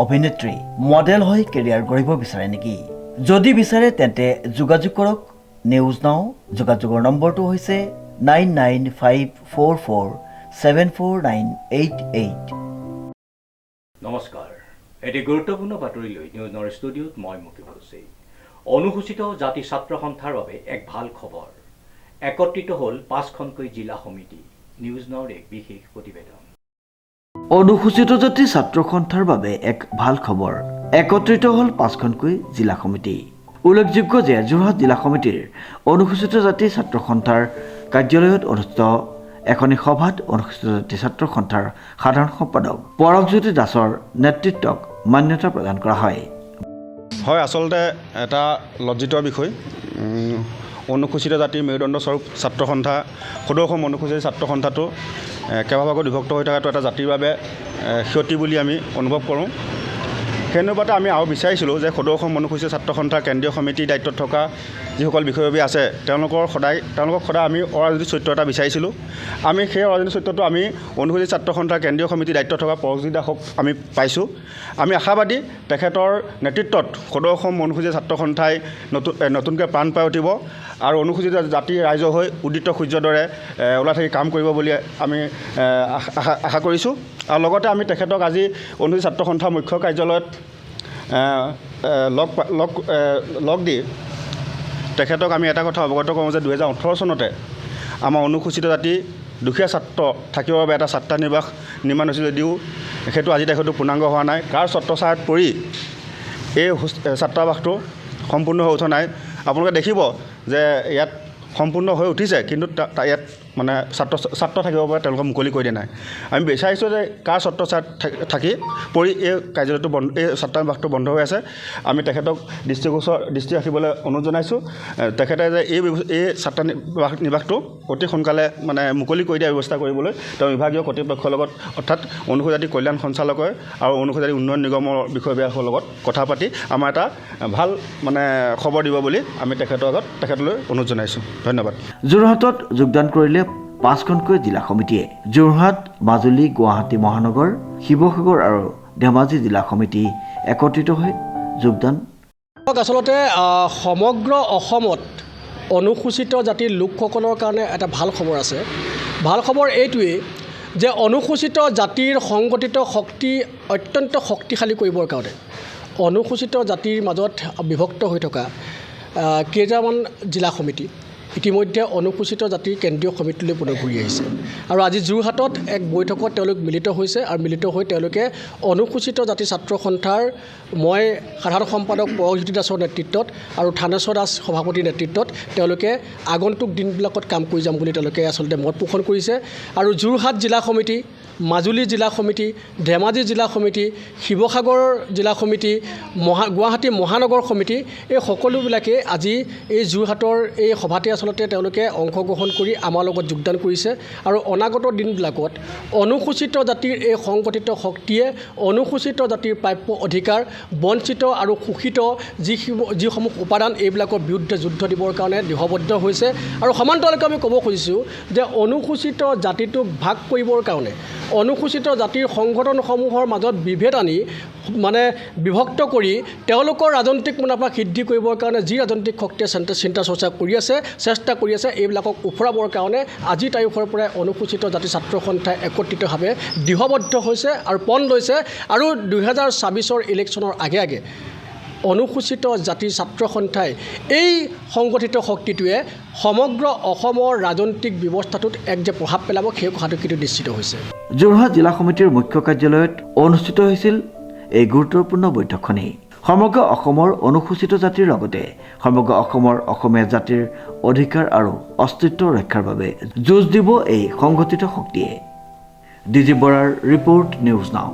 অভিনেত্ৰী মডেল হৈ কেৰিয়াৰ গঢ়িব বিচাৰে নেকি? যদি বিচাৰে তেন্তে যোগাযোগ কৰক নিউজ নাও। যোগাযোগৰ নম্বৰটো হৈছে 9954474988। নমস্কাৰ, এটি গুৰুত্বপূৰ্ণ বাতৰি লৈ নিউজ নাওৰ ষ্টুডিঅ'ত মই মুকিব হুছেইন। অনুসূচিত জাতি ছাত্ৰ সন্থাৰ বাবে এক ভাল খবৰ। একত্ৰিত হ'ল 5খনকৈ জিলা সমিতি। নিউজ নাওৰ এক বিশেষ প্ৰতিবেদন। অনুসূচিত জাতি ছাত্ৰ সন্থাৰ বাবে এক ভাল খবৰ। একত্ৰিত হ'ল 5খনকৈ জিলা সমিতি। উল্লেখযোগ্য যে যোৰহাট জিলা সমিতিৰ অনুসূচিত জাতি ছাত্ৰ সন্থাৰ কাৰ্যালয়ত অনুষ্ঠিত এখনি সভাত অনুসূচিত জাতি ছাত্ৰ সন্থাৰ সাধাৰণ সম্পাদক পৰমজ্যোতি দাসৰ নেতৃত্বক মান্যতা প্ৰদান কৰা হয়। আচলতে এটা লজ্জিত বিষয়। অনুসূচিত জাতিৰ মেৰুদণ্ড স্বৰূপ ছাত্ৰ সন্থা সদৌ অসম অনুসূচিত ছাত্ৰ সন্থাটো কেইবাভাগত বিভক্ত হৈ থকাটো এটা জাতিৰ বাবে ক্ষতি বুলি আমি অনুভৱ কৰোঁ। সেই অনুপাতে আমি আৰু বিচাৰিছিলোঁ যে সদৌ অসম অনুসূচিত ছাত্ৰ সন্থাৰ কেন্দ্ৰীয় সমিতিৰ দায়িত্বত থকা যিসকল বিষয়ববী আছে তেওঁলোকক সদায় আমি অৰাজনৈতিক চৰিত্ৰ এটা বিচাৰিছিলোঁ। আমি সেই অৰাজনৈতিক চৰিত্ৰটো আমি অনুসূচিত ছাত্ৰ সন্থাৰ কেন্দ্ৰীয় সমিতিৰ দায়িত্বত থকা পৰমজ্যোতি দাসক আমি পাইছোঁ। আমি আশাবাদী তেখেতৰ নেতৃত্বত সদৌ অসম অনুসূচিত ছাত্ৰ সন্থাই নতুনকৈ প্ৰাণ পাই উঠিব আৰু অনুসূচিত জাতিৰ ৰাইজ হৈ উদিত সূৰ্যৰ দৰে ওলাই থাকি কাম কৰিব বুলি আমি আশা কৰিছোঁ। আৰু লগতে আমি তেখেতক আজি অনুসূচিত ছাত্ৰ সন্থাৰ মুখ্য কাৰ্যালয়ত লগ দি তেখেতক আমি এটা কথা অৱগত কৰোঁ যে 2018 চনতে আমাৰ অনুসূচিত জাতি দুখীয়া ছাত্ৰ থাকিবৰ বাবে এটা ছাত্ৰানিবাস নিৰ্মাণ হৈছিল যদিও সেইটো আজি তেখেতো পূৰ্ণাংগ হোৱা নাই। কাৰ ছত্ৰছায়াত পৰি এই ছাত্ৰাবাসটো সম্পূৰ্ণ হৈ উঠা নাই। আপোনালোকে দেখিব যে ইয়াত সম্পূৰ্ণ হৈ উঠিছে, কিন্তু ইয়াত মানে ছাত্ৰ থাকিব পাৰে তেওঁলোকক মুকলি কৰি দিয়া নাই। আমি বিচাৰিছোঁ যে কাৰ ছত্ৰছায়াত থাকি পৰি এই কাৰ্যালয়টো এই ছাত্ৰাবাসটো বন্ধ হৈ আছে। আমি তেখেতক দৃষ্টি ৰাখিবলৈ অনুৰোধ জনাইছোঁ। তেখেতে যে এই ছাত্ৰানিবাসটো অতি সোনকালে মানে মুকলি কৰি দিয়াৰ ব্যৱস্থা কৰিবলৈ তেওঁ বিভাগীয় কৰ্তৃপক্ষৰ লগত অৰ্থাৎ অনুসূচিত জাতি কল্যাণ সঞ্চালকালয় আৰু অনুসূচিত জাতি উন্নয়ন নিগমৰ বিষয়ববীয়াসকলৰ লগত কথা পাতি আমাৰ এটা ভাল মানে খবৰ দিব বুলি আমি তেখেতলৈ অনুৰোধ জনাইছোঁ। ধন্যবাদ। যোৰহাটত যোগদান কৰিলে 5খনকৈ জিলা সমিতিয়ে। যোৰহাট, মাজুলী, গুৱাহাটী মহানগৰ, শিৱসাগৰ আৰু ধেমাজি জিলা সমিতি একত্ৰিত হৈ যোগদান। আচলতে সমগ্ৰ অসমত অনুসূচিত জাতিৰ লোকসকলৰ কাৰণে এটা ভাল খবৰ আছে। ভাল খবৰ এইটোৱেই যে অনুসূচিত জাতিৰ সংগঠিত শক্তি অত্যন্ত শক্তিশালী কৰিবৰ কাৰণে অনুসূচিত জাতিৰ মাজত বিভক্ত হৈ থকা কেইটামান জিলা সমিতি ইতিমধ্যে অনুসূচিত জাতিৰ কেন্দ্ৰীয় সমিতিলৈ পুনৰ ঘূৰি আহিছে। আৰু আজি যোৰহাটত এক বৈঠকত তেওঁলোক মিলিত হৈছে আৰু মিলিত হৈ তেওঁলোকে অনুসূচিত জাতি ছাত্ৰ সন্থাৰ মই সাধাৰণ সম্পাদক পৰমজ্যোতি দাসৰ নেতৃত্বত আৰু থানেশ্বৰ দাস সভাপতিৰ নেতৃত্বত তেওঁলোকে আগন্তুক দিনবিলাকত কাম কৰি যাম বুলি তেওঁলোকে আচলতে মত পোষণ কৰিছে। আৰু যোৰহাট জিলা সমিতি, মাজুলী জিলা সমিতি, ধেমাজি জিলা সমিতি, শিৱসাগৰ জিলা সমিতি, গুৱাহাটী মহানগৰ সমিতি এই সকলোবিলাকে আজি এই যোৰহাটৰ এই সভাতে আচলতে তেওঁলোকে অংশগ্ৰহণ কৰি আমাৰ লগত যোগদান কৰিছে। আৰু অনাগত দিনবিলাকত অনুসূচিত জাতিৰ এই সংগঠিত শক্তিয়ে অনুসূচিত জাতিৰ প্ৰাপ্য অধিকাৰ বঞ্চিত আৰু শোষিত যিসমূহ উপাদান এইবিলাকৰ বিৰুদ্ধে যুদ্ধ দিবৰ কাৰণে দৃঢ়বদ্ধ হৈছে। আৰু সমান্তৰালকৈ আমি ক'ব খুজিছোঁ যে অনুসূচিত জাতিটোক ভাগ কৰিবৰ কাৰণে অনুসূচিত জাতিৰ সংগঠনসমূহৰ মাজত বিভেদ আনি মানে বিভক্ত কৰি তেওঁলোকৰ ৰাজনৈতিক মুনাফা সিদ্ধি কৰিবৰ কাৰণে যি ৰাজনৈতিক শক্তিয়ে চিন্তা চৰ্চা কৰি আছে, চেষ্টা কৰি আছে, এইবিলাকক উফৰাবৰ কাৰণে আজিৰ তাৰিখৰ পৰাই অনুসূচিত জাতি ছাত্ৰ সন্থাই একত্ৰিতভাৱে দৃঢ়বদ্ধ হৈছে আৰু পণ লৈছে। আৰু 2024 ইলেকশ্যনৰ আগে আগে অনুসূচিত জাতিৰ ছাত্ৰ সন্থাই এই সংগঠিত শক্তিটোৱে সমগ্ৰ অসমৰ ৰাজনৈতিক ব্যৱস্থাটোত এক যে প্ৰভাৱ পেলাব সেই কথাটো কিন্তু নিশ্চিত হৈছে। যোৰহাট জিলা সমিতিৰ মুখ্য কাৰ্যালয়ত অনুষ্ঠিত হৈছিল এই গুৰুত্বপূৰ্ণ বৈঠকখনি। সমগ্ৰ অসমৰ অনুসূচিত জাতিৰ লগতে সমগ্ৰ অসমৰ অসমীয়া জাতিৰ অধিকাৰ আৰু অস্তিত্ব ৰক্ষাৰ বাবে যুঁজ দিব এই সংগঠিত শক্তিয়ে। ডিজি বৰাৰ ৰিপৰ্ট, নিউজ নাও।